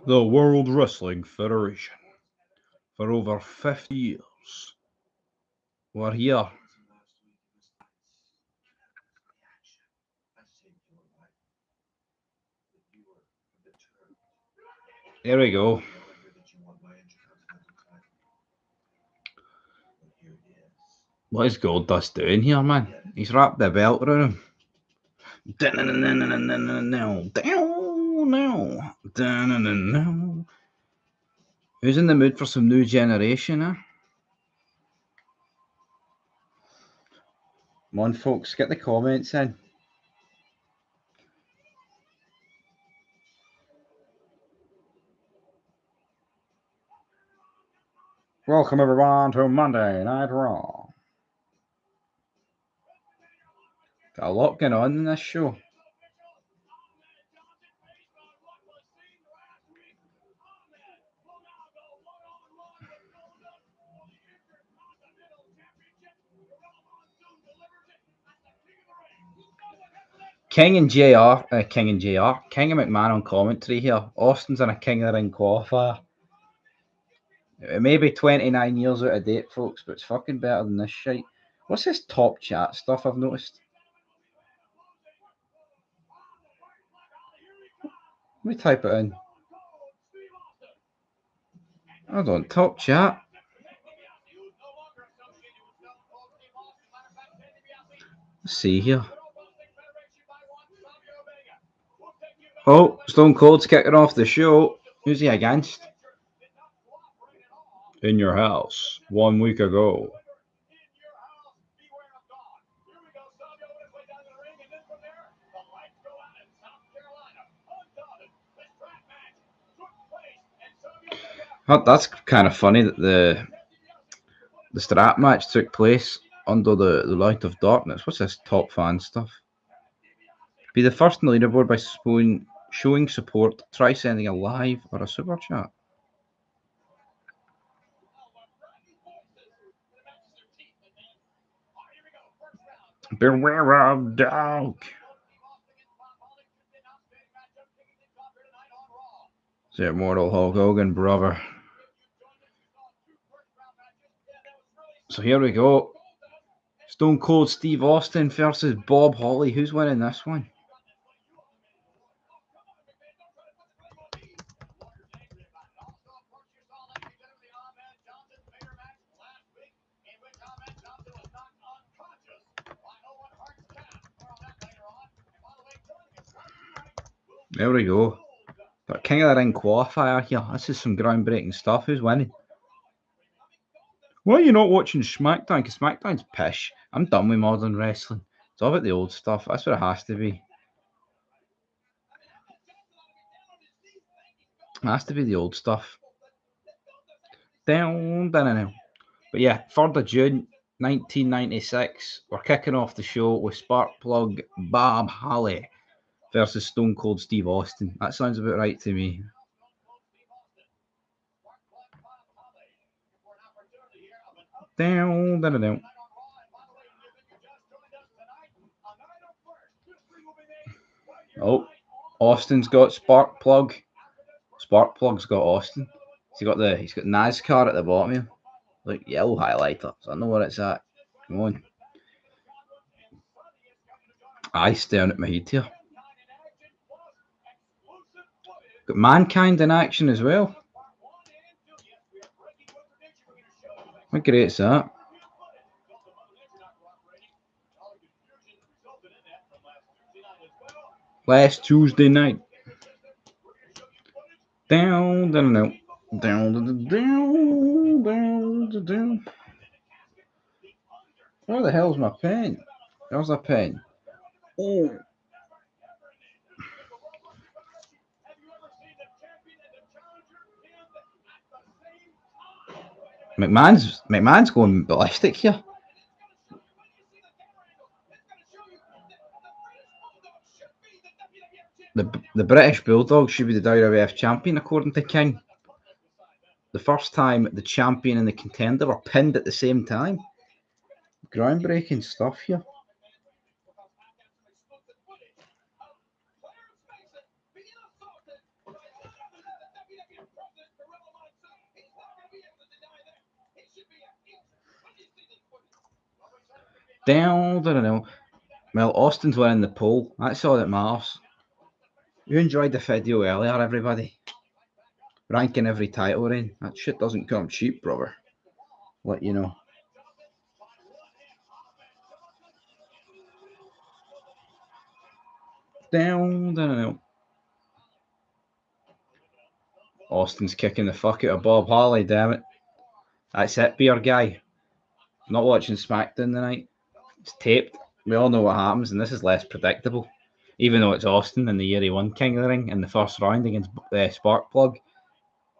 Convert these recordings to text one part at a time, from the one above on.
The World Wrestling Federation. For over 50 years. We're here. Here we go. What is Goldust doing here, man? He's wrapped the belt around him. Who's in the mood for some new generation, eh? Come on, folks, get the comments in. Welcome, everyone, to Monday Night Raw. Got a lot going on in this show. King and McMahon on commentary here. Austin's in a King of the Ring qualifier. It may be 29 years out of date, folks, but it's fucking better than this shite. What's this top chat stuff I've noticed? Let me type it in. Hold on, top chat. Let's see here. Oh, Stone Cold's kicking off the show. Who's he against? In your house 1 week ago. That's kind of funny that the strap match took place under the light of darkness. What's this top fan stuff? Be the first in the leaderboard by showing support. Try sending a live or a super chat. Beware of dog. The immortal Hulk Hogan, brother. So here we go. Stone Cold Steve Austin versus Bob Holly. Who's winning this one? There we go. Got King of the Ring qualifier here. This is some groundbreaking stuff. Who's winning? Why are you not watching SmackDown? Because SmackDown's pish. I'm done with modern wrestling. It's all about the old stuff. That's what it has to be. It has to be the old stuff. Down. But yeah, 3rd of June, 1996. We're kicking off the show with Sparkplug Bob Holly versus Stone Cold Steve Austin. That sounds about right to me. Down. Oh, Austin's got Sparkplug. Sparkplug's got Austin. He's got NASCAR at the bottom here. Like yellow highlighter. So I know where it's at. Come on. Eye staring at my head here. Got Mankind in action as well. How great's that? Last Tuesday night. Down. Where the hell's my pen? There's a pen. Oh. McMahon's going ballistic here. The British Bulldog should be the WWF champion, according to King. The first time the champion and the contender are pinned at the same time. Groundbreaking stuff here. Down. Well, Austin's winning the poll. That's all that matters. You enjoyed the video earlier, everybody. Ranking every title reign. That shit doesn't come cheap, brother. Let you know. Down. Austin's kicking the fuck out of Bob Harley, damn it. That's it, beer guy. Not watching SmackDown tonight. It's taped. We all know what happens, and this is less predictable. Even though it's Austin in the year he won King of the Ring in the first round against Sparkplug.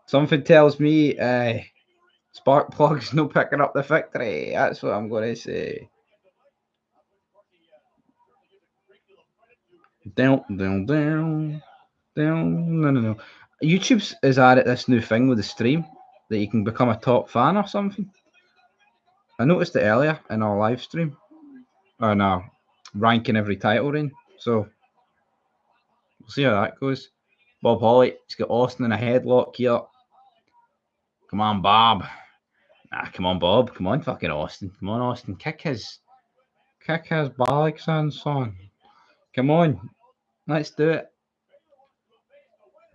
Something tells me Sparkplug's no picking up the victory. That's what I'm going to say. Down. No. YouTube's is added this new thing with the stream that you can become a top fan or something. I noticed it earlier in our live stream. Or no, ranking every title reign. So we'll see how that goes. Bob Holly, he's got Austin in a headlock here. Come on, Bob. Come on, Bob. Come on, fucking Austin. Come on, Austin. Kick his bollocks on, son. Come on. Let's do it.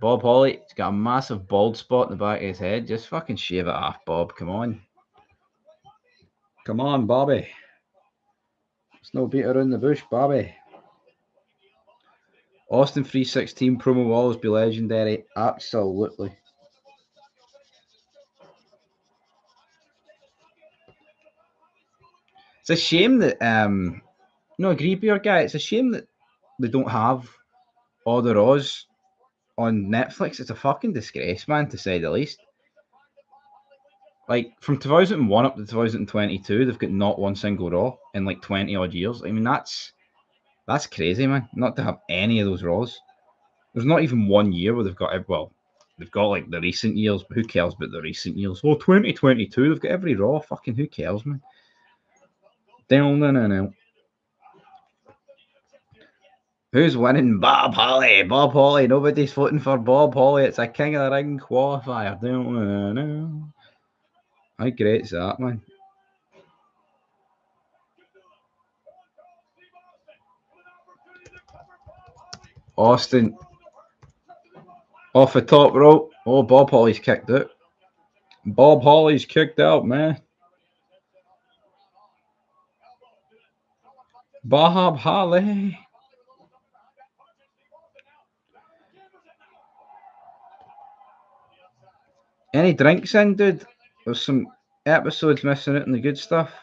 Bob Holly, he's got a massive bald spot in the back of his head. Just fucking shave it off, Bob. Come on. Come on, Bobby. It's no beat around the bush, Bobby. Austin 316 promo will always be legendary. Absolutely. It's a shame that no, agree with your guy. It's a shame that they don't have all the Raws on Netflix. It's a fucking disgrace, man, to say the least. Like from 2001 up to 2022, they've got not one single Raw in like 20 odd years. I mean, that's crazy, man. Not to have any of those Raws. There's not even 1 year where they've got they've got like the recent years, but who cares about the recent years? Oh, 2022, they've got every Raw. Fucking who cares, man? No. Who's winning? Bob Holly. Bob Holly. Nobody's voting for Bob Holly. It's a King of the Ring qualifier. No. How great is that, man? Austin off the top rope. Oh, Bob Holly's kicked out. Bob Holly's kicked out, man. Bob Holly. Any drinks in, dude? There's some episodes missing out on the good stuff.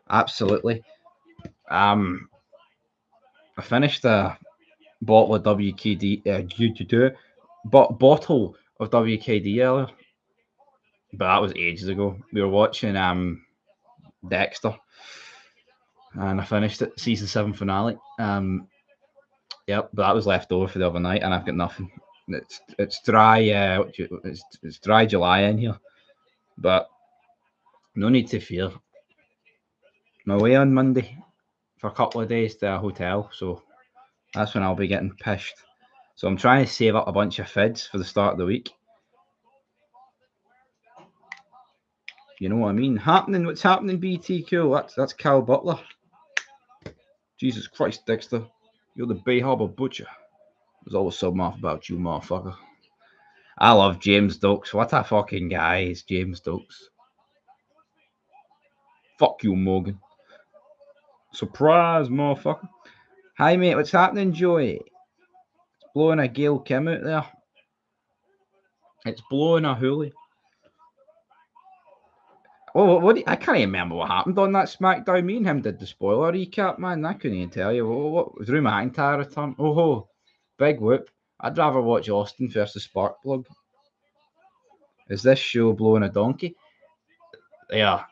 Absolutely. I finished a bottle of WKD. Bottle of WKD earlier, but that was ages ago. We were watching Dexter, and I finished it, season 7 finale. Yep, but that was left over for the other night, and I've got nothing. It's dry. It's dry July in here, but no need to fear. I'm away on Monday for a couple of days to a hotel, so that's when I'll be getting pished. So I'm trying to save up a bunch of fids for the start of the week. You know what I mean? What's happening, BTQ? That's Cal Butler. Jesus Christ, Dexter. You're the Bay Harbor Butcher. There's always something off about you, motherfucker. I love James Stokes. What a fucking guy is James Stokes. Fuck you, Morgan. Surprise, motherfucker. Hi, mate. What's happening, Joey? It's blowing a Gail Kim out there. It's blowing a hoolie. Oh, I can't even remember what happened on that SmackDown. Me and him did the spoiler recap, man. I couldn't even tell you. What was Drew McIntyre return? Oh, big whoop. I'd rather watch Austin versus Sparkplug. Is this show blowing a donkey? Yeah.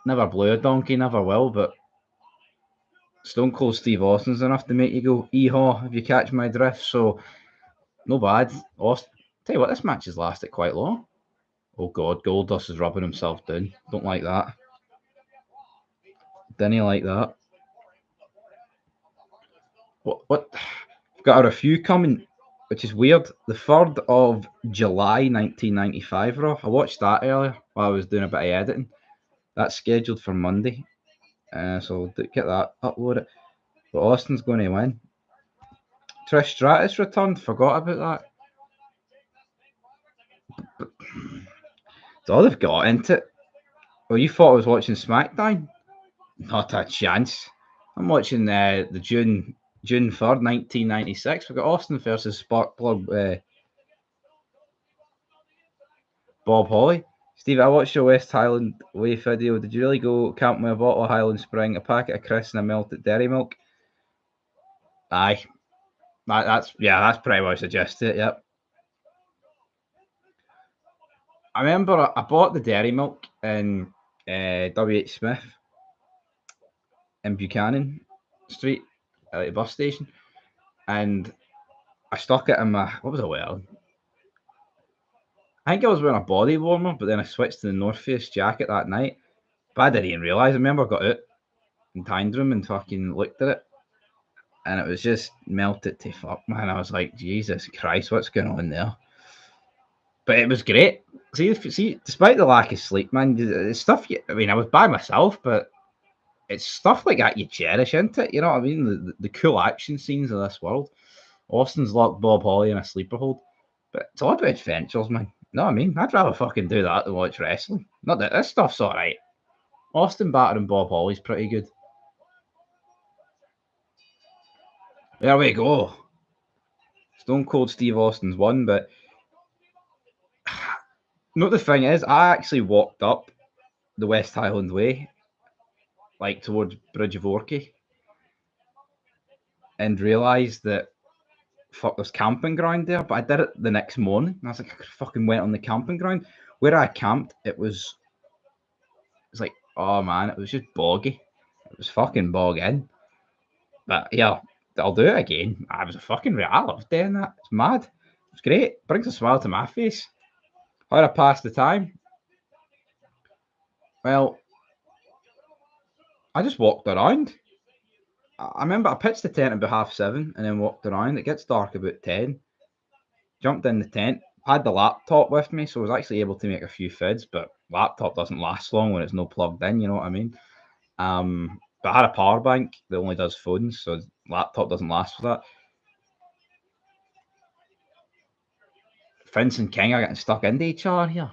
Never blew a donkey, never will, but Stone Cold Steve Austin's enough to make you go, ee-haw, if you catch my drift. So, no bad. Austin. Tell you what, this match has lasted quite long. Oh, God, Goldust is rubbing himself down. Don't like that. Didn't like that. What? I've got a review coming, which is weird. The 3rd of July, 1995, Raw. I watched that earlier while I was doing a bit of editing. That's scheduled for Monday. So get that, upload it. But Austin's going to win. Trish Stratus returned. Forgot about that. It's all they've got, isn't it? Well, you thought I was watching SmackDown? Not a chance. I'm watching the June 3rd, 1996. We've got Austin versus Sparkplug Bob Holly. Steve, I watched your West Highland Way video. Did you really go camping with a bottle of Highland Spring, a packet of Chris, and a melted dairy milk? Aye. That's pretty much suggested it, yep. I remember I bought the dairy milk in W.H. Smith in Buchanan Street at the bus station, and I stuck it in my, what was I wearing? I think I was wearing a body warmer, but then I switched to the North Face jacket that night. But I didn't even realise. I remember I got out in Tyndrum and fucking looked at it, and it was just melted to fuck, man. I was like, Jesus Christ, what's going on there? But it was great. See, despite the lack of sleep, man, it's stuff. I mean, I was by myself, but it's stuff like that you cherish, isn't it? You know what I mean? The cool action scenes of this world. Austin's locked Bob Holly in a sleeper hold, but it's all about adventures, man. You know what I mean? I'd rather fucking do that than watch wrestling. Not that this stuff's alright. Austin battering Bob Holly's pretty good. There we go. Stone Cold Steve Austin's won, but no, the thing is, I actually walked up the West Highland Way, like towards Bridge of Orkney, and realised that fuck, there's camping ground there. But I did it the next morning, and I was like, I fucking went on the camping ground. Where I camped, it was like, oh man, it was just boggy. It was fucking bogging. But yeah, I'll do it again. I was a fucking I loved doing that. It's mad. It's great. Brings a smile to my face. How'd I pass the time? Well, I just walked around. I remember I pitched the tent about 7:30 and then walked around. It gets dark about 10. Jumped in the tent. Had the laptop with me, so I was actually able to make a few vids, but laptop doesn't last long when it's not plugged in, you know what I mean? But I had a power bank that only does phones, so laptop doesn't last for that. Vince and King are getting stuck into each other here.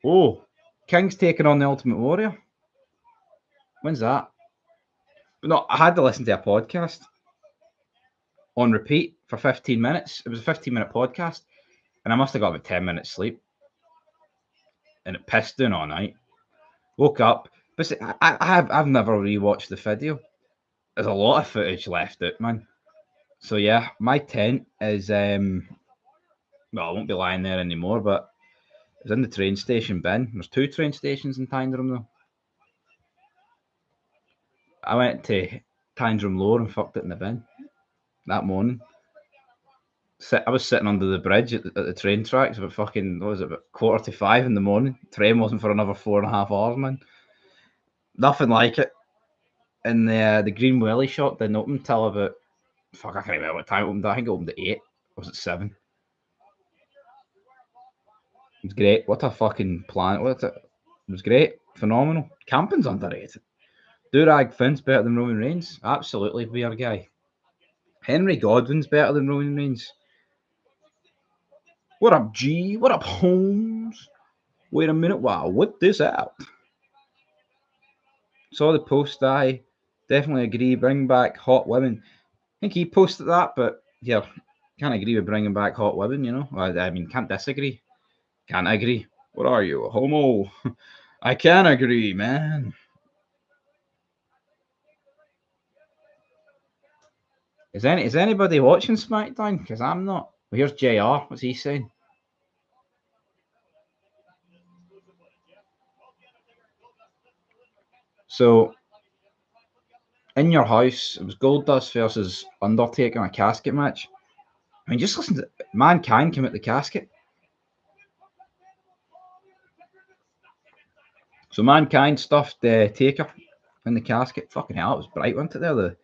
Oh, King's taking on the Ultimate Warrior. When's that? But no, I had to listen to a podcast on repeat for 15 minutes. It was a 15-minute podcast, and I must have got about 10 minutes sleep. And it pissed down all night. Woke up, but see, I've never rewatched the video. There's a lot of footage left out, man. So yeah, my tent is well, I won't be lying there anymore, but it's in the train station bin. There's 2 train stations in Tyndrum though. I went to Tyndrum Lower and fucked it in the bin that morning. I was sitting under the bridge at the train tracks about fucking, what was it, about 4:45 in the morning. Train wasn't for another 4.5 hours, man. Nothing like it. And the Green Welly shop didn't open till about, fuck, I can't remember what time it opened. I think it opened at 8. Or was it 7? It was great. What a fucking planet. It was great. Phenomenal. Camping's underrated. Durag Finn's better than Roman Reigns. Absolutely, beer guy. Henry Godwin's better than Roman Reigns. What up, G? What up, Holmes? Wait a minute, wow, whip this out. Saw the post, I definitely agree. Bring back hot women. I think he posted that, but yeah, can't agree with bringing back hot women, you know? I mean, can't disagree. Can't agree. What are you, a homo? I can agree, man. Is anybody watching SmackDown? Because I'm not. Well, here's JR. What's he saying? So, in your house, it was Goldust versus Undertaker in a casket match. I mean, just listen to Mankind came out the casket. So Mankind stuffed Taker in the casket. Fucking hell, it was bright, wasn't it there?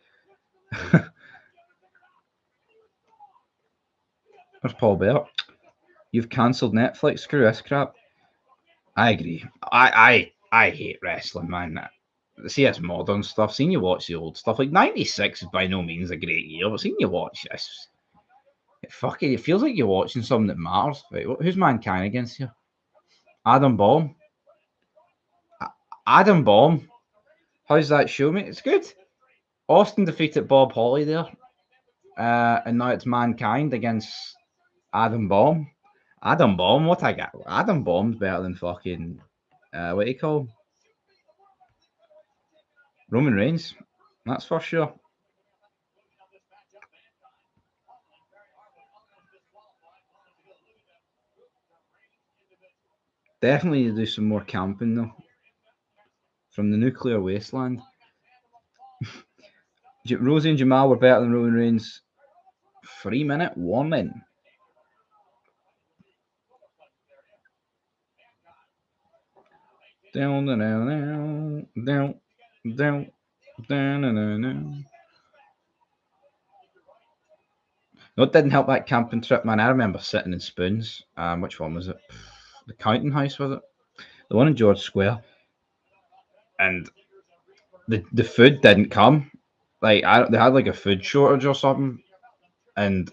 Where's Paul Bear? You've cancelled Netflix. Screw this crap. I agree. I I hate wrestling, man. See, it's modern stuff. Seeing you watch the old stuff, like '96 is by no means a great year, but seeing you watch this, it feels like you're watching something that matters. Right? Who's Mankind against here? Adam Bomb. Adam Bomb. How's that show, mate? It's good. Austin defeated Bob Holly there, and now it's Mankind against Adam Bomb. Adam Bomb, what I got? Adam Bomb's better than fucking what do you call him? Roman Reigns. That's for sure. Definitely do some more camping though. From the nuclear wasteland. Rosie and Jamal were better than Roman Reigns. 3-minute warning. Down, down, down, down, down, down, down. No, it didn't help that camping trip, man. I remember sitting in Spoons. Which one was it? The Counting House, was it? The one in George Square. And the food didn't come. Like they had like a food shortage or something, and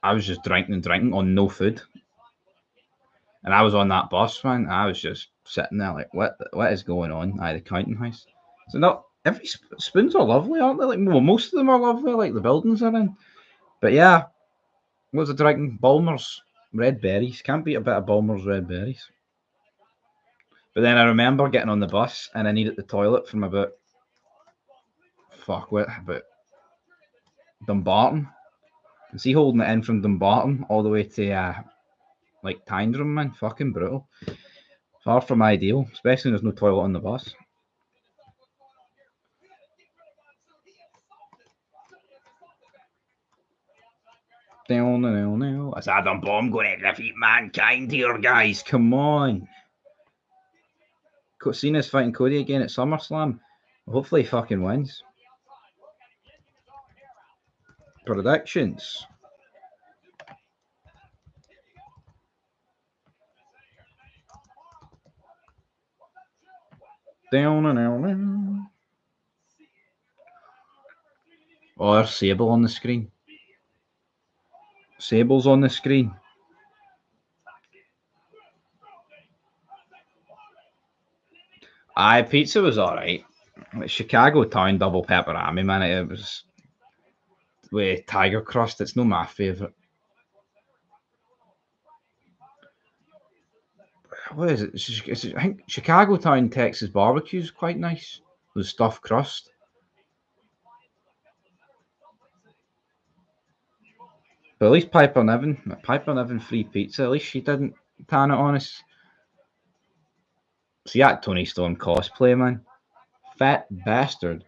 I was just drinking on no food. And I was on that bus, man. I was just sitting there like, what is going on? The Counting House. So not every Spoons are lovely, aren't they? Like, well, most of them are lovely, like the buildings are in. But yeah, what was I drinking? Bulmers red berries. Can't beat a bit of Bulmers red berries. But then I remember getting on the bus and I needed the toilet from about Dumbarton. And see, holding it in from Dumbarton all the way to like Tyndrum, man, fucking brutal. Far from ideal, especially when there's no toilet on the bus. That's Adam Bomb going to defeat Mankind here, guys. Come on. Cena's fighting Cody again at SummerSlam. Hopefully he fucking wins. Predictions. Oh, there's Sable on the screen. Sable's on the screen. Pizza was alright. Chicago Town double pepperami, man. It was with tiger crust. It's not my favourite. What is it? I think Chicago Town Texas barbecue is quite nice. With stuffed crust. But at least Piper Niven free pizza. At least she didn't tan it on us. See that Tony Storm cosplay, man. Fat bastard.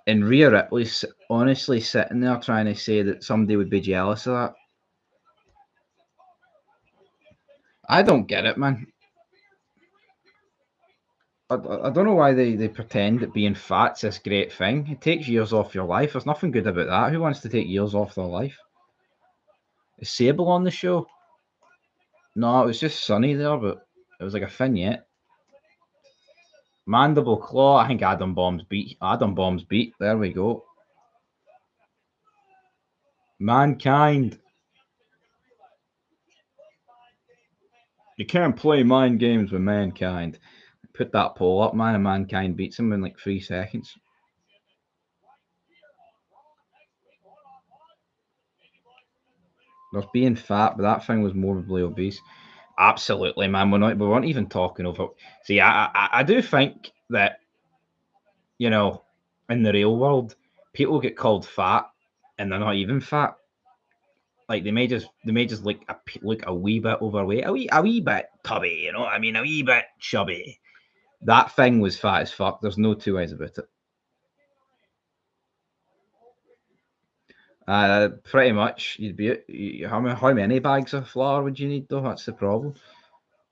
And Rhea Ripley's honestly sitting there trying to say that somebody would be jealous of that. I don't get it, man. I don't know why they pretend that being fat's this great thing. It takes years off your life. There's nothing good about that. Who wants to take years off their life? Is Sable on the show? No, it was just Sunny there, but it was like a vignette. Mandible Claw. I think Adam Bomb's beat. There we go. Mankind. You can't play mind games with Mankind. Put that poll up, man, and Mankind beats him in like 3 seconds. There's being fat, but that thing was morbidly obese. Absolutely, man. We weren't even talking over. See, I do think that, you know, in the real world, people get called fat and they're not even fat. Like they may just look a wee bit overweight, a wee bit tubby, you know what I mean, a wee bit chubby. That thing was fat as fuck. There's no two ways about it. Pretty much. You'd be how many bags of flour would you need though? That's the problem.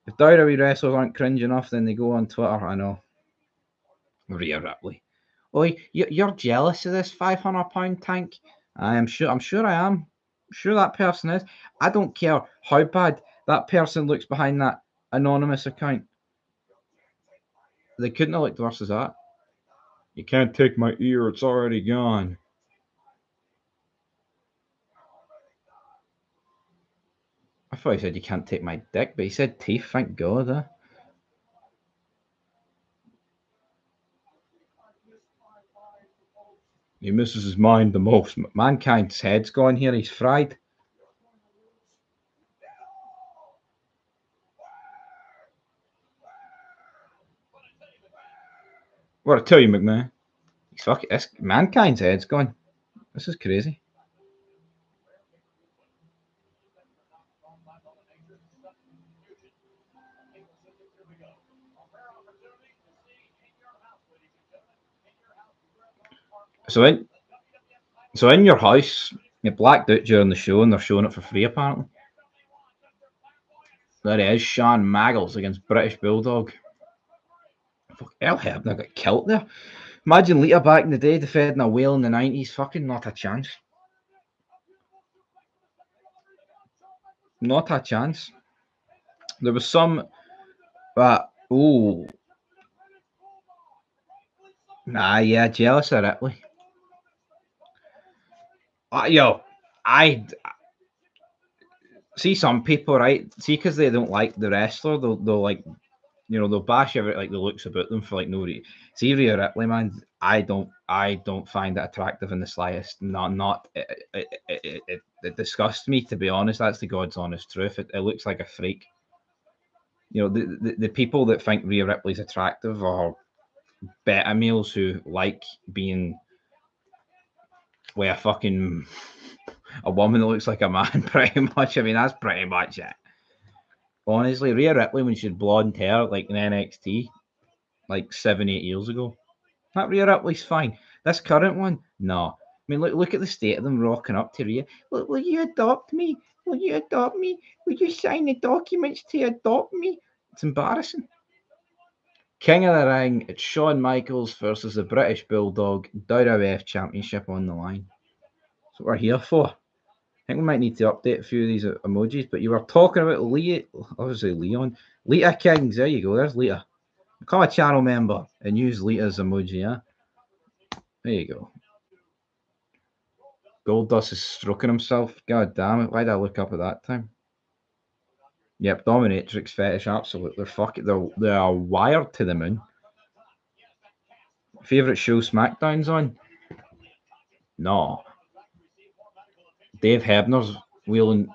If WWE wrestlers aren't cringe enough, then they go on Twitter. I know. Rhea Ripley. Oh, you're jealous of this £500 tank? I'm sure I am. I'm sure that person is. I don't care how bad that person looks behind that anonymous account. They couldn't have looked worse as that. You can't take my ear, it's already gone. I thought he said you can't take my dick, but he said teeth, thank God. He misses his mind the most. Mankind's head's gone here, he's fried. What I tell you, McMahon, he's fucking. Mankind's head's gone. This is crazy. So in your house, you blacked out during the show, and they're showing it for free apparently. There he is, Sean Maggles against British Bulldog. Fuck, Earl Hebner got killed there. Imagine Lita back in the day defending a whale in the 90s. Fucking not a chance. Not a chance. There was some. Oh. Nah, yeah, jealous of Ripley. I see some people, right? See, because they don't like the wrestler, they'll like, they'll bash every like the looks about them for like no reason. See, Rhea Ripley, man, I don't find it attractive in the slightest. It disgusts me, to be honest. That's the God's honest truth. It looks like a freak. The people that think Rhea Ripley's attractive are beta males who like being with a woman that looks like a man, pretty much. I mean, that's pretty much it. Honestly, Rhea Ripley, when she had blonde hair, like in NXT, like 7-8 years ago, that Rhea Ripley's fine. This current one, no. I mean, look at the state of them rocking up to Rhea. Will you adopt me? Will you adopt me? Will you sign the documents to adopt me? It's embarrassing. King of the Ring, it's Shawn Michaels versus the British Bulldog, WWF Championship on the line. That's what we're here for. I think we might need to update a few of these emojis, but you were talking about Leon. Lita Kings, there you go, there's Lita. Become a channel member and use Lita's emoji, yeah? There you go. Goldust is stroking himself. God damn it, why did I look up at that time? Yep, dominatrix fetish, absolutely. They are wired to the moon. Favourite show SmackDown's on? No. Dave Hebner's wheeling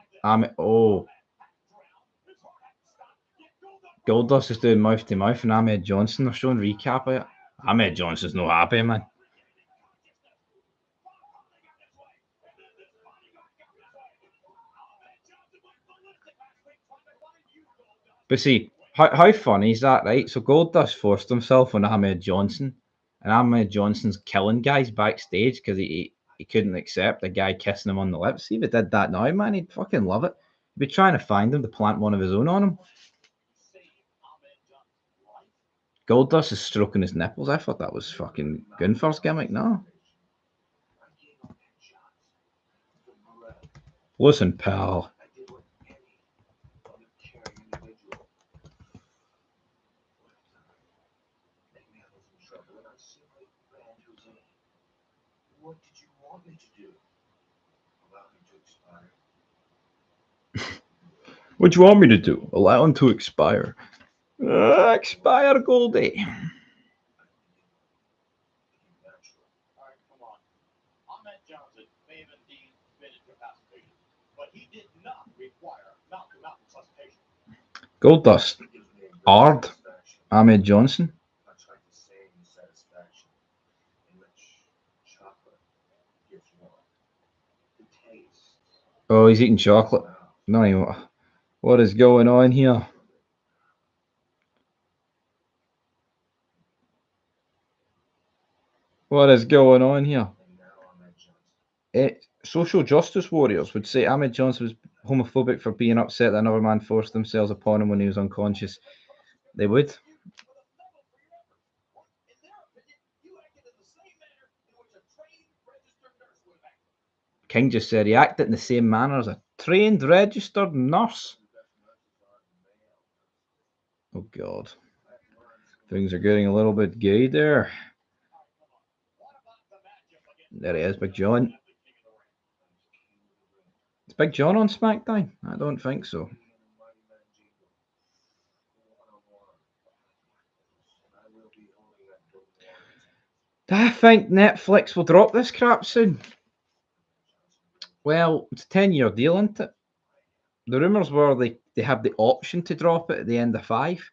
Goldust is doing mouth to mouth, and Ahmed Johnson, they're showing recap of it. Ahmed Johnson's not happy, man. But see, how funny is that, right? So Goldust forced himself on Ahmed Johnson, and Ahmed Johnson's killing guys backstage because he couldn't accept a guy kissing him on the lips. See if he did that now, man, he'd fucking love it. He'd be trying to find him to plant one of his own on him. Goldust is stroking his nipples. I thought that was fucking Gunther's gimmick. No. Listen, pal. What do you want me to do? Allow him to expire. Expire, Goldie. Goldust. Ard. Ahmed Johnson. Oh, he's eating chocolate. No, anymore. What is going on here? What is going on here? Social justice warriors would say Ahmed Johnson was homophobic for being upset that another man forced themselves upon him when he was unconscious. They would. King just said he acted in the same manner as a trained registered nurse. Oh God. Things are getting a little bit gay there. There he is, Big John. Is Big John on SmackDown? I don't think so. I think Netflix will drop this crap soon. Well, it's a 10-year deal, isn't it? The rumours were they have the option to drop it at the end of 5.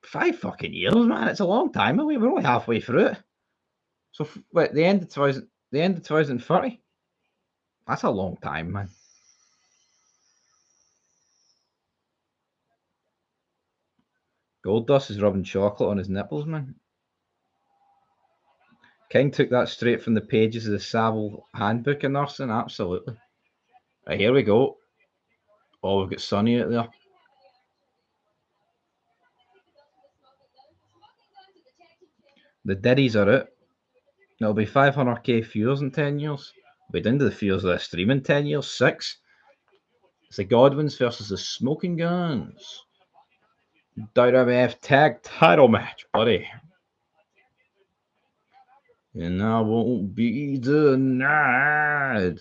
5 fucking years, man. It's a long time away. We're only halfway through it. So, wait, the end of 2030? That's a long time, man. Goldust is rubbing chocolate on his nipples, man. King took that straight from the pages of the Savile Handbook of Nursing, absolutely. Right, here we go. Oh, we've got Sonny out there. The Diddies are out. It'll be 500k viewers in 10 years. We'll be down to the viewers of the stream in 10 years. 6. It's the Godwins versus the Smoking Guns. WWF Tag Title match, buddy. And I won't be denied.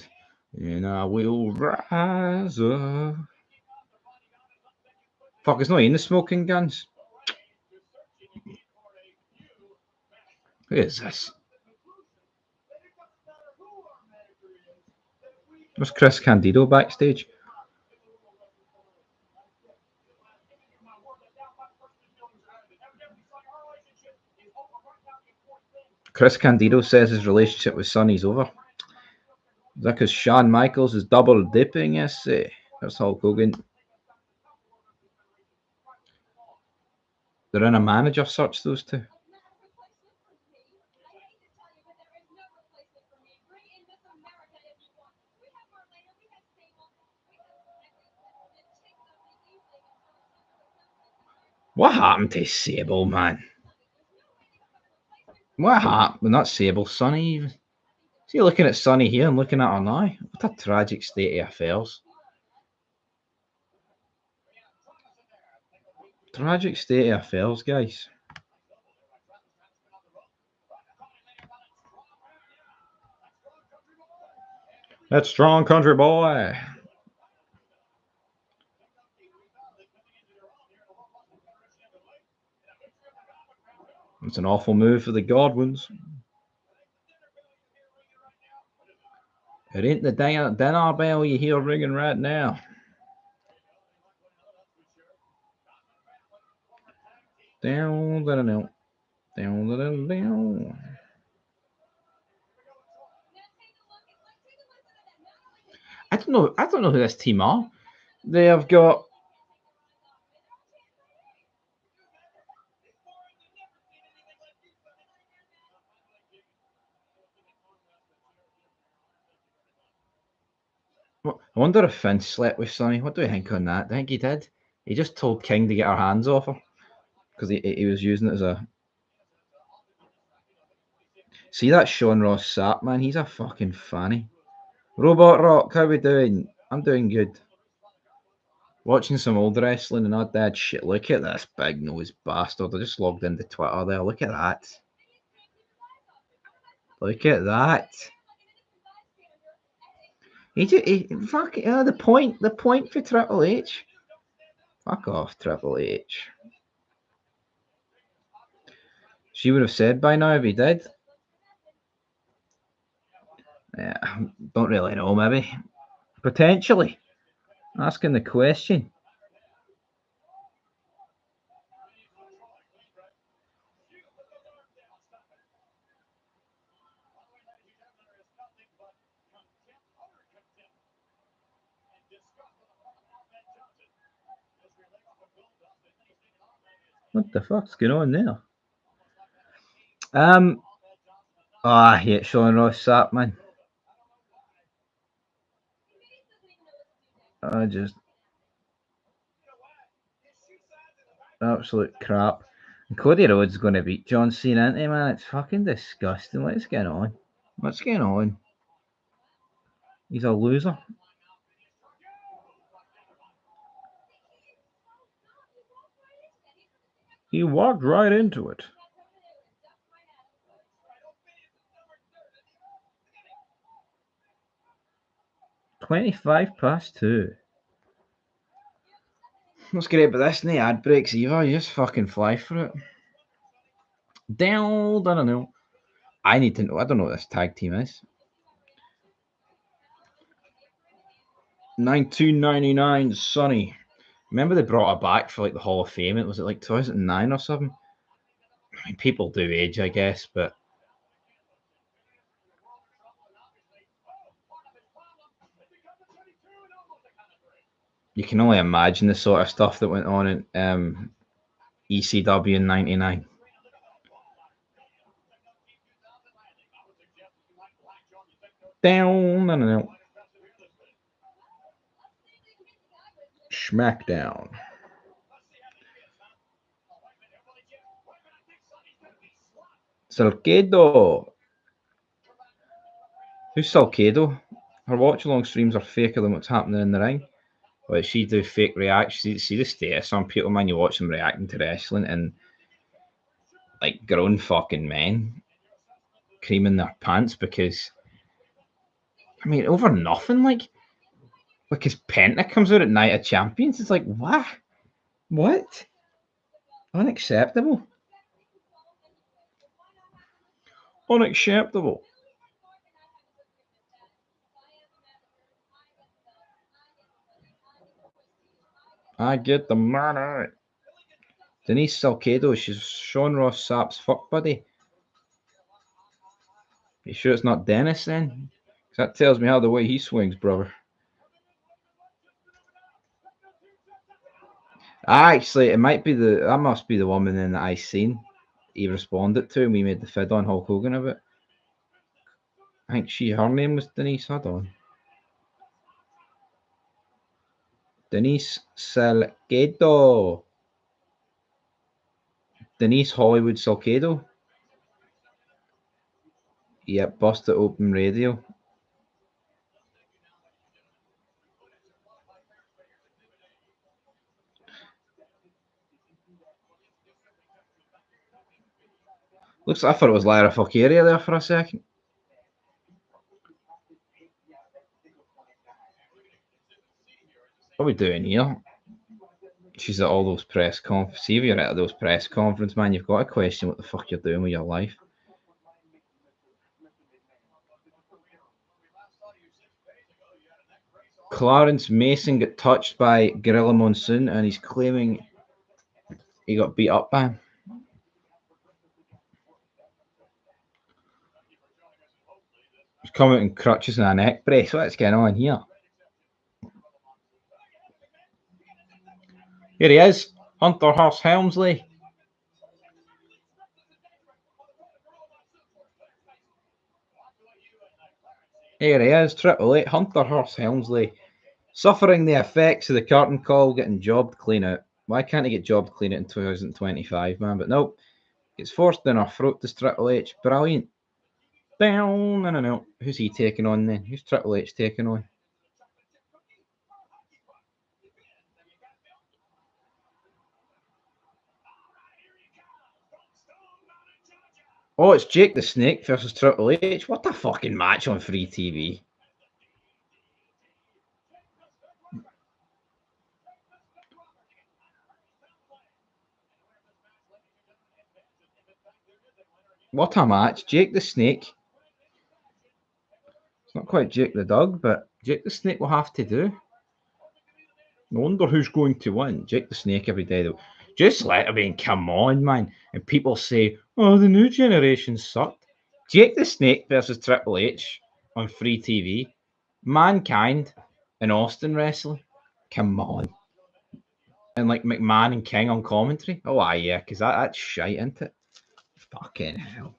And I will rise up. Fuck, it's not in the Smoking Guns. Who is this? Where's Chris Candido backstage? Chris Candido says his relationship with Sonny's over. Is that because Shawn Michaels is double dipping? Yes, that's Hulk Hogan. They're in a manager search, those two. What happened to Sable, man? What happened? Not Sable, Sonny. Is he looking at Sonny here and looking at her now? What a tragic state of affairs. Tragic state of affairs, guys. That strong country boy. It's an awful move for the Godwins. It ain't the dinner bell you hear ringing right now. Down, down, down, down, down, down. I don't know who this team are. They have got I wonder if Finn slept with Sonny. What do you think on that? I think he did. He just told King to get our hands off her because he was using it as a. See that Sean Ross Sapp, man? He's a fucking fanny. Robot Rock, how we doing? I'm doing good. Watching some old wrestling and all that shit. Look at this big nose bastard. I just logged into Twitter there. Look at that. Look at that. The point for Triple H. Fuck off, Triple H. She would have said by now if he did. Yeah, don't really know, maybe. Potentially. Asking the question. What the fuck's going on there? I hate Sean Ross Sapp, man. I just absolute crap. And Cody Rhodes is going to beat John Cena, isn't he, man? It's fucking disgusting. What's going on? What's going on? He's a loser. He walked right into it. (2:25). What's great about this? No ad breaks either. You just fucking fly for it. Down, I don't know. I need to know. I don't know what this tag team is. 1999 Sonny. Remember they brought her back for like the Hall of Fame? Was it like 2009 or something? I mean, people do age, I guess, but you can only imagine the sort of stuff that went on in ECW in '99. Down, I don't know. SmackDown. Salcedo. Who's Salcedo? Her watch-along streams are faker than what's happening in the ring. But she do fake reactions. See the state of some people, man. You watch them reacting to wrestling and like grown fucking men creaming their pants because, I mean, over nothing. Like because Penta comes out at Night of Champions. It's like what? What? Unacceptable. Unacceptable. I get the money. Denise Salcedo, she's Sean Ross Sapp's fuck buddy. You sure it's not Dennis then? 'Cause that tells me how the way he swings, brother. Actually, it might be that must be the woman in that I seen. He responded to and we made the fid on Hulk Hogan of it. I think her name was Denise. Hold on. Denise Salcedo. Denise Hollywood Salcedo. Yep, Busted Open Radio. Looks like I thought it was Lyra Falcaria there for a second. What are we doing here? She's at all those press conferences. See if you're at those press conferences, man, you've got to question what the fuck you're doing with your life. Clarence Mason got touched by Gorilla Monsoon and he's claiming he got beat up by him. He's coming out in crutches and a neck brace. What's going on here? Here he is, Hunter Hearst Helmsley. Here he is, Triple H, Hunter Hearst Helmsley, suffering the effects of the curtain call, getting jobbed clean out. Why can't he get jobbed clean out in 2025, man? But nope, it's forced down our throat to Triple H. Brilliant. Down, no. Who's he taking on then? Who's Triple H taking on? Oh, it's Jake the Snake versus Triple H. What a fucking match on free TV. What a match. Jake the Snake. It's not quite Jake the Dog, but Jake the Snake will have to do. I wonder who's going to win. Jake the Snake every day, though. Just let him in. Come on, man. And people say, oh, the new generation sucked. Jake the Snake versus Triple H on free TV. Mankind and Austin wrestling. Come on. And like McMahon and King on commentary. Oh, yeah, because that's shite, isn't it? Fucking hell.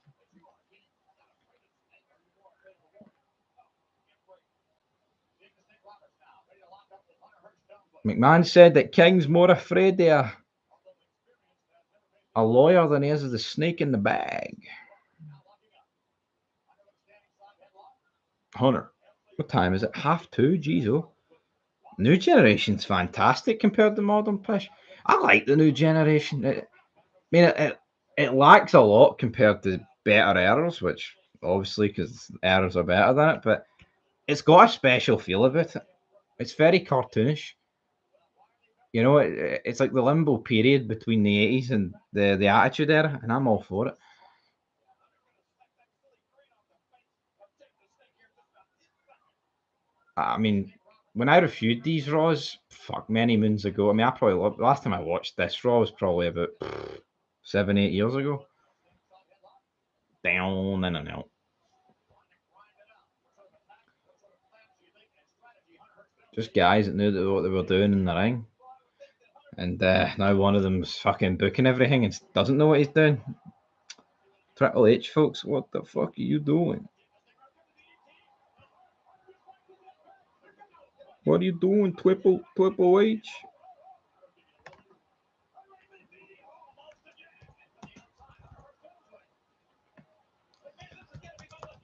McMahon said that King's more afraid of a lawyer than he is of the snake in the bag. Hunter, what time is it? 2:30. Jeez, oh. New generation's fantastic compared to modern pish. I like the new generation. mean, it lacks a lot compared to better errors, which obviously because errors are better than it, but it's got a special feel about it. It's very cartoonish. You know, it's like the limbo period between the 80s and the Attitude Era, and I'm all for it. I mean, when I reviewed these Raws, fuck, many moons ago. I mean, I probably the last time I watched this Raw was probably about 7, 8 years ago. Down and out. Just guys that knew what they were doing in the ring, and now one of them's fucking booking everything and doesn't know what he's doing. Triple H, folks, what the fuck are you doing? What are you doing, Triple H?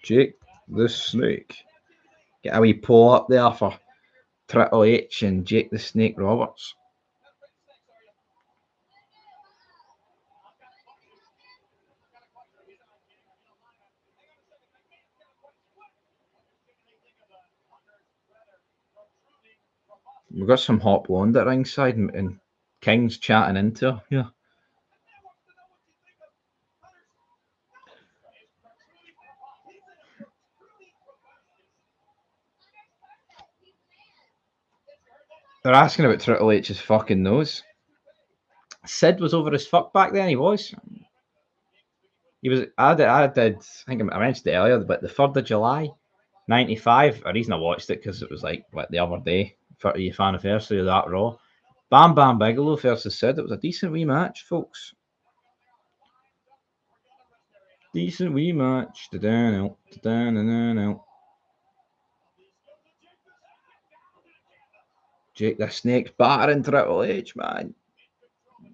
Jake the Snake. Get a wee pull up there for Triple H and Jake the Snake Roberts. We've got some hot blonde at ringside and King's chatting into her here. They're asking about Triple H's fucking nose. Sid was over his fuck back then, he was. He was. I think I mentioned it earlier, but the 3rd of July, 95. A reason I watched it because it was like the other day, 30th anniversary of that Raw. Bam Bam Bigelow versus Sid. It was a decent wee match, folks. Decent wee match. Jake the Snake's battering Triple H, man.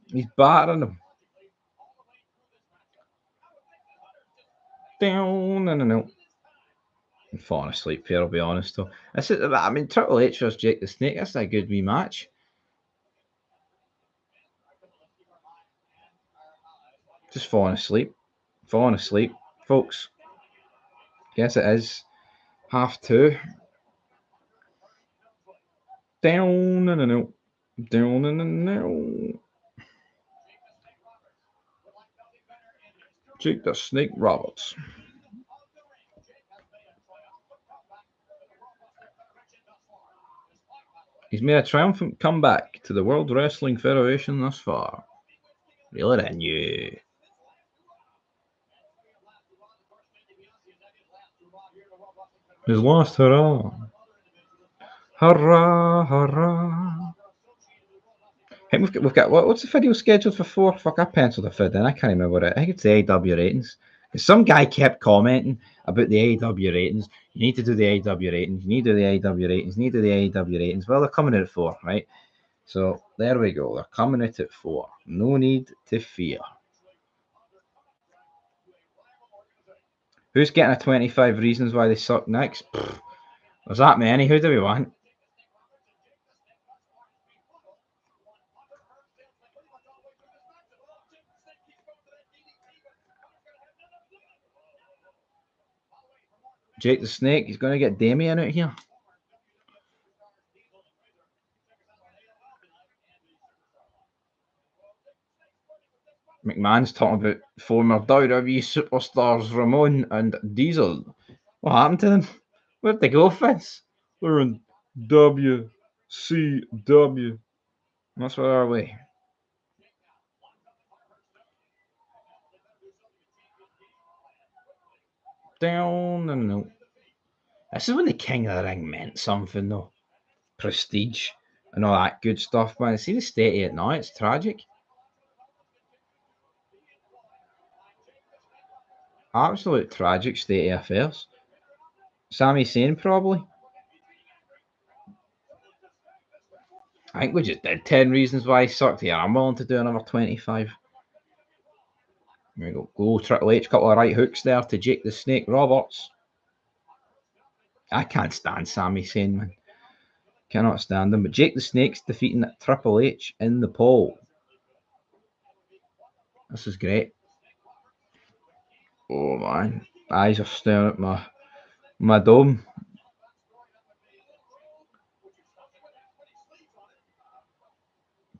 He's battering him. Down and out. I'm falling asleep here, I'll be honest though. I mean, Triple H versus Jake the Snake, that's a good wee match. Just falling asleep. Falling asleep, folks. Guess it is 2:30. Down and out. Down and out. Jake the Snake Roberts. He's made a triumphant comeback to the World Wrestling Federation thus far. Reel it in, you. His last hurrah. Hurrah, hurrah. Hey, we've got what's the video scheduled for 4? Fuck, I penciled a vid in. I can't remember it. I think it's the AEW ratings. Because some guy kept commenting about the AEW ratings. You need to do the AEW ratings. You need to do the AEW ratings. You need to do the AEW ratings. Well, they're coming in at 4, right? So there we go. They're coming in at 4. No need to fear. Who's getting a 25 reasons why they suck next? There's that many. Who do we want? Jake the Snake. He's going to get Damien out here. McMahon's talking about former WWE superstars Ramon and Diesel. What happened to them? Where'd they go, Vince? We're in WCW. That's where are we? Down and out. This is when the King of the Ring meant something, though. Prestige and all that good stuff, man. See the state of it now, it's tragic. Absolute tragic state of affairs. Sami Zayn, probably. I think we just did 10 reasons why he sucked here. I'm willing to do another 25. There we go. Go Triple H, couple of right hooks there to Jake the Snake Roberts. I can't stand Sami Zayn, man. Cannot stand him. But Jake the Snake's defeating Triple H in the poll. This is great. Oh man, eyes are staring at my dome.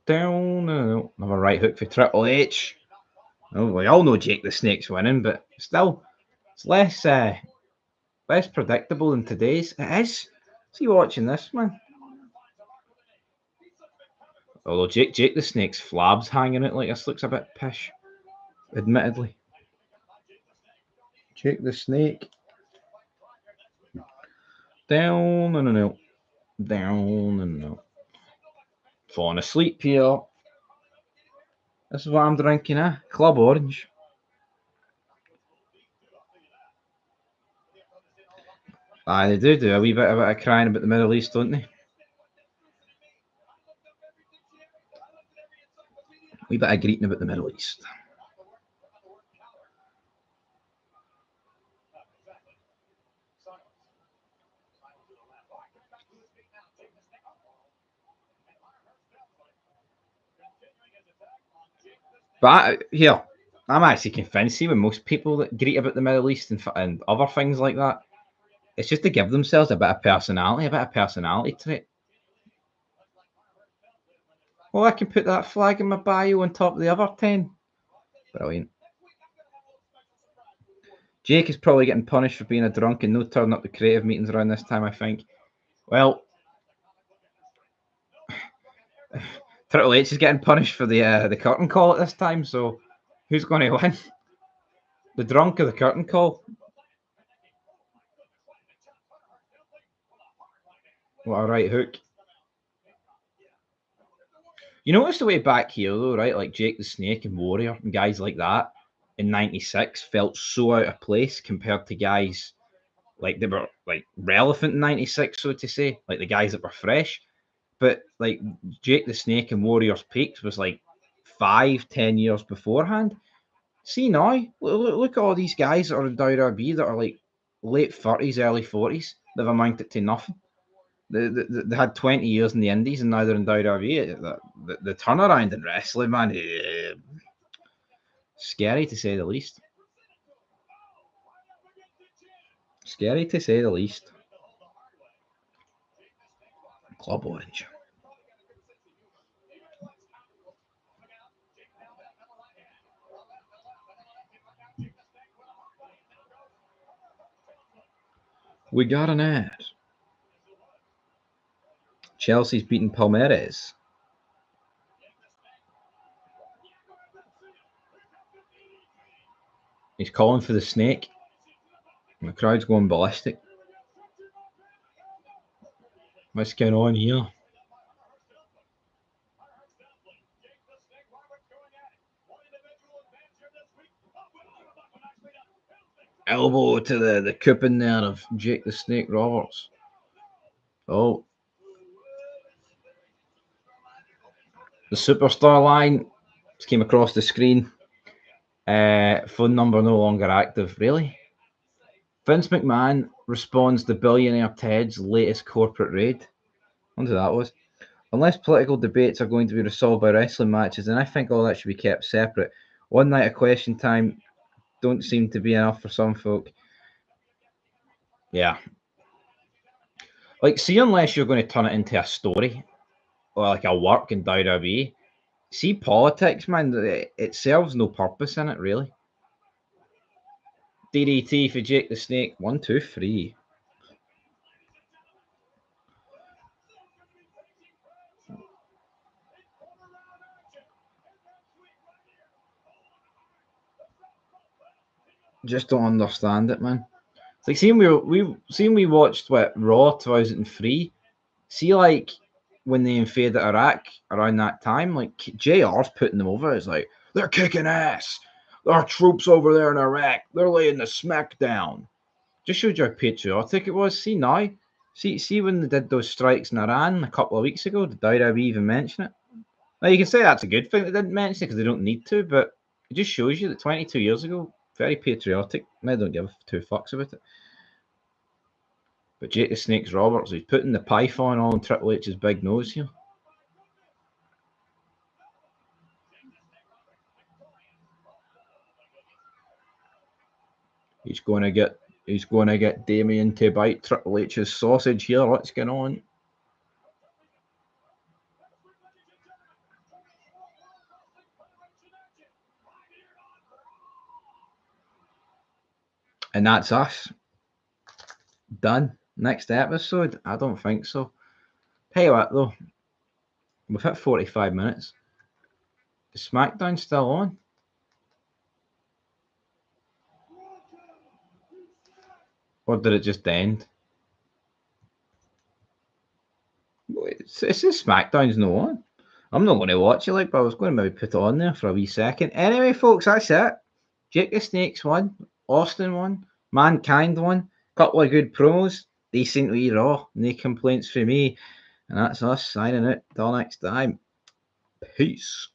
Down, another right hook for Triple H. Oh, we all know Jake the Snake's winning, but still, it's less predictable than today's. It is. See watching this, man. Although Jake the Snake's flabs hanging out like this looks a bit pish, admittedly. Jake the Snake. Down and out. Down and out. Falling asleep here. This is what I'm drinking, Club Orange. Aye, they do a wee bit of crying about the Middle East, don't they? A wee bit of greeting about the Middle East. But here, I'm actually convinced. See, when most people that greet about the Middle East and other things like that, it's just to give themselves a bit of personality trait. Well, I can put that flag in my bio on top of the other 10. Brilliant. Jake is probably getting punished for being a drunk and no turning up to creative meetings around this time, I think. Well, Triple H is getting punished for the curtain call at this time, so who's going to win? The drunk or the curtain call? What a right hook. You notice the way back here, though, right? Like Jake the Snake and Warrior and guys like that in '96 felt so out of place compared to guys like they were like relevant in '96, so to say, like the guys that were fresh. But like Jake the Snake and Warrior's peaks was like 5-10 years beforehand. See now, look at all these guys that are in WWE that are like late 30s, early 40s. They've amounted to nothing. They had 20 years in the Indies and now they're in WWE. The turnaround in wrestling, man, scary to say the least. Scary to say the least. Club Orange. We got an ad. Chelsea's beaten Palmeiras. He's calling for the snake. And the crowd's going ballistic. What's going on here? Elbow to the coop in there of Jake the Snake Roberts. Oh. The superstar line just came across the screen. Phone number no longer active. Really? Vince McMahon responds to billionaire Ted's latest corporate raid. I wonder who that was. Unless political debates are going to be resolved by wrestling matches, then I think all that should be kept separate. One night of question time don't seem to be enough for some folk. Yeah. Like, see, unless you're going to turn it into a story or like a work in WWE, see, politics, man, it serves no purpose in it, really. DDT for Jake the Snake. 1, 2, 3. Just don't understand it, man. It's like seeing we watched what Raw 2003. See, like when they invaded Iraq around that time, like JR's putting them over. It's like they're kicking ass. Our troops over there in Iraq, they're laying the smack down. Just showed you how patriotic it was. See now, see when they did those strikes in Iran a couple of weeks ago. Did WWE even mention it? Now you can say that's a good thing they didn't mention it because they don't need to, but it just shows you that 22 years ago, very patriotic. Now they don't give two fucks about it. But Jake the Snake's Roberts, he's putting the python all in Triple H's big nose here. He's going to get Damien to bite Triple H's sausage here. What's going on? And that's us. Done. Next episode? I don't think so. Tell you what though, we've hit 45 minutes. Is SmackDown still on? Or did it just end? It says SmackDown's no on. I'm not going to watch it, like, but I was going to maybe put it on there for a wee second. Anyway, folks, that's it. Jake the Snakes won. Austin won. Mankind won. Couple of good promos. Decent wee Raw. No complaints for me. And that's us signing out. Till next time. Peace.